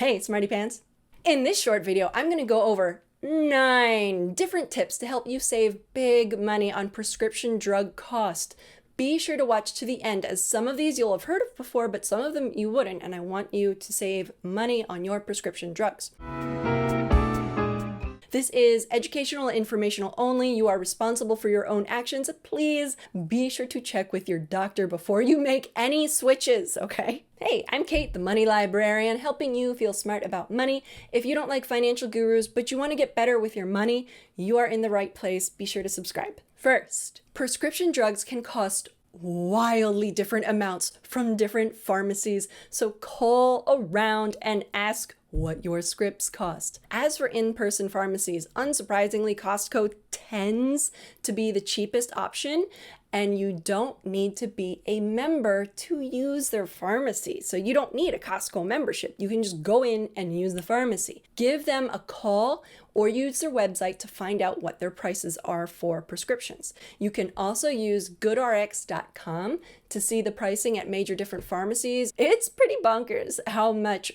Hey, Smarty Pants. In this short video, I'm going to go over 9 different tips to help you save big money on prescription drug cost. Be sure to watch to the end, as some of these you'll have heard of before, but some of them you wouldn't, and I want you to save money on your prescription drugs. This is educational and informational only. You are responsible for your own actions. Please be sure to check with your doctor before you make any switches, okay? Hey, I'm Kate, the Money Librarian, helping you feel smart about money. If you don't like financial gurus, but you want to get better with your money, you are in the right place. Be sure to subscribe. First, prescription drugs can cost wildly different amounts from different pharmacies, so call around and ask what your scripts cost. As for in-person pharmacies, unsurprisingly, Costco tends to be the cheapest option, and you don't need to be a member to use their pharmacy. So you don't need a Costco membership. You can just go in and use the pharmacy. Give them a call or use their website to find out what their prices are for prescriptions. You can also use goodrx.com to see the pricing at major different pharmacies. It's pretty bonkers how much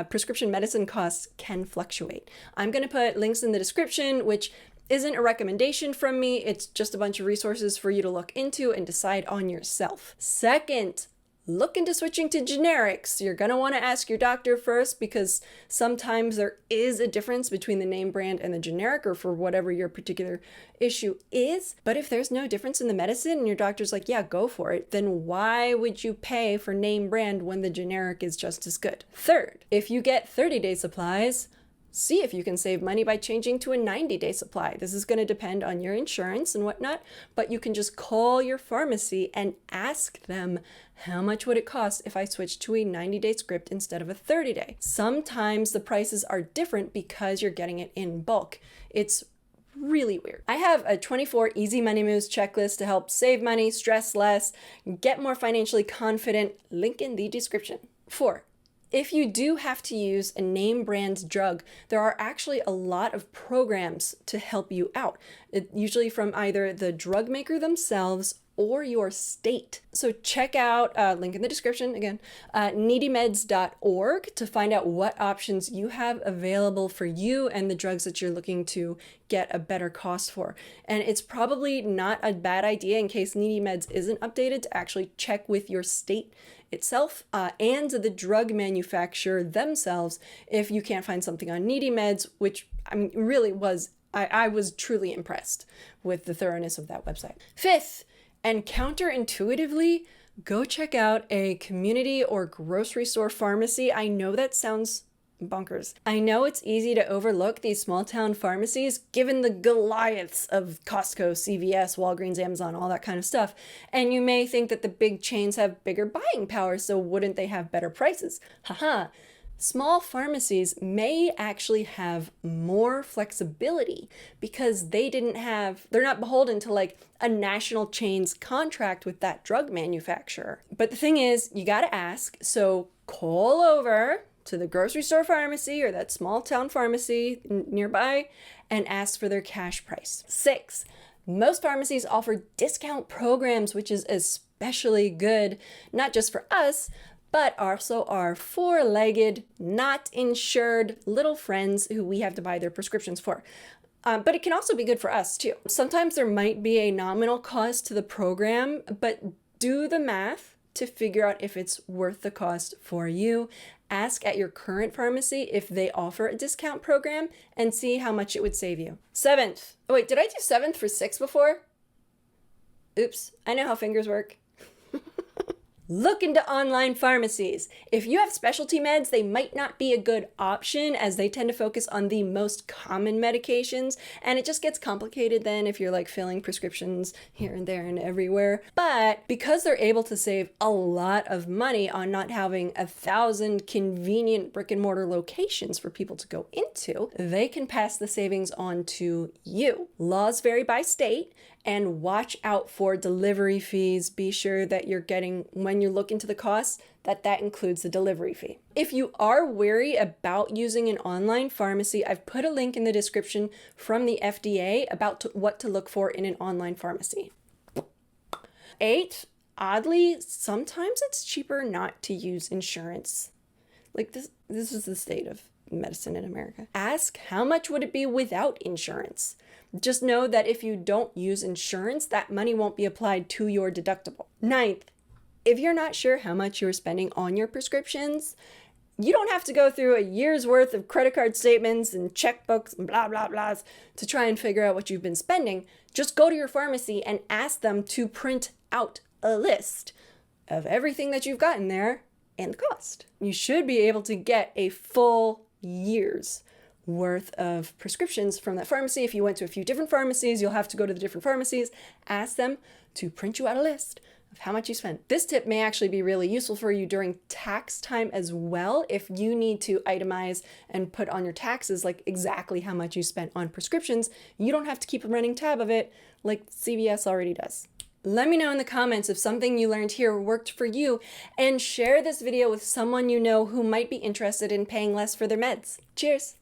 prescription medicine costs can fluctuate. I'm going to put links in the description, which isn't a recommendation from me. It's just a bunch of resources for you to look into and decide on yourself. Second, look into switching to generics. You're going to want to ask your doctor first, because sometimes there is a difference between the name brand and the generic, or for whatever your particular issue is. But if there's no difference in the medicine and your doctor's like, yeah, go for it, then why would you pay for name brand when the generic is just as good? Third, if you get 30-day supplies, see if you can save money by changing to a 90-day supply. This is going to depend on your insurance and whatnot, but you can just call your pharmacy and ask them, how much would it cost if I switched to a 90-day script instead of a 30-day? Sometimes the prices are different because you're getting it in bulk. It's really weird. I have a 24 easy money moves checklist to help save money, stress less, get more financially confident. Link in the description. 4. If you do have to use a name brand drug, there are actually a lot of programs to help you out, usually from either the drug maker themselves or your state. So check out, link in the description again, needymeds.org to find out what options you have available for you and the drugs that you're looking to get a better cost for. And it's probably not a bad idea, in case Needy Meds isn't updated, to actually check with your state itself and the drug manufacturer themselves if you can't find something on Needy Meds, which I mean really was, I was truly impressed with the thoroughness of that website. 5th, and counterintuitively, go check out a community or grocery store pharmacy. I know that sounds bonkers. I know it's easy to overlook these small town pharmacies given the Goliaths of Costco, CVS, Walgreens, Amazon, all that kind of stuff. And you may think that the big chains have bigger buying power, so wouldn't they have better prices? Haha. Small pharmacies may actually have more flexibility because they're not beholden to like a national chain's contract with that drug manufacturer. But the thing is, you gotta ask, so call over to the grocery store pharmacy or that small town pharmacy nearby and ask for their cash price. 6, most pharmacies offer discount programs, which is especially good, not just for us, but also our four-legged, not insured little friends who we have to buy their prescriptions for. But it can also be good for us too. Sometimes there might be a nominal cost to the program, but do the math to figure out if it's worth the cost for you. Ask at your current pharmacy if they offer a discount program and see how much it would save you. 7th. Oh wait, did I do 7th for 6 before? Oops, I know how fingers work. Look into online pharmacies. If you have specialty meds, they might not be a good option, as they tend to focus on the most common medications, and it just gets complicated then if you're like filling prescriptions here and there and everywhere. But because they're able to save a lot of money on not having 1,000 convenient brick and mortar locations for people to go into, they can pass the savings on to you. Laws vary by state, and watch out for delivery fees. Be sure that you're getting, when you look into the costs, that includes the delivery fee. If you are wary about using an online pharmacy, I've put a link in the description from the FDA about what to look for in an online pharmacy. 8, oddly, sometimes it's cheaper not to use insurance. Like this is the state of medicine in America. Ask how much would it be without insurance. Just know that if you don't use insurance, that money won't be applied to your deductible. Ninth, if you're not sure how much you're spending on your prescriptions, you don't have to go through a year's worth of credit card statements and checkbooks and blah, blah, blahs to try and figure out what you've been spending. Just go to your pharmacy and ask them to print out a list of everything that you've got in there and the cost. You should be able to get a full year's worth of prescriptions from that pharmacy. If you went to a few different pharmacies, you'll have to go to the different pharmacies, ask them to print you out a list of how much you spent. This tip may actually be really useful for you during tax time as well. If you need to itemize and put on your taxes like exactly how much you spent on prescriptions, you don't have to keep a running tab of it like CVS already does. Let me know in the comments if something you learned here worked for you, and share this video with someone you know who might be interested in paying less for their meds. Cheers!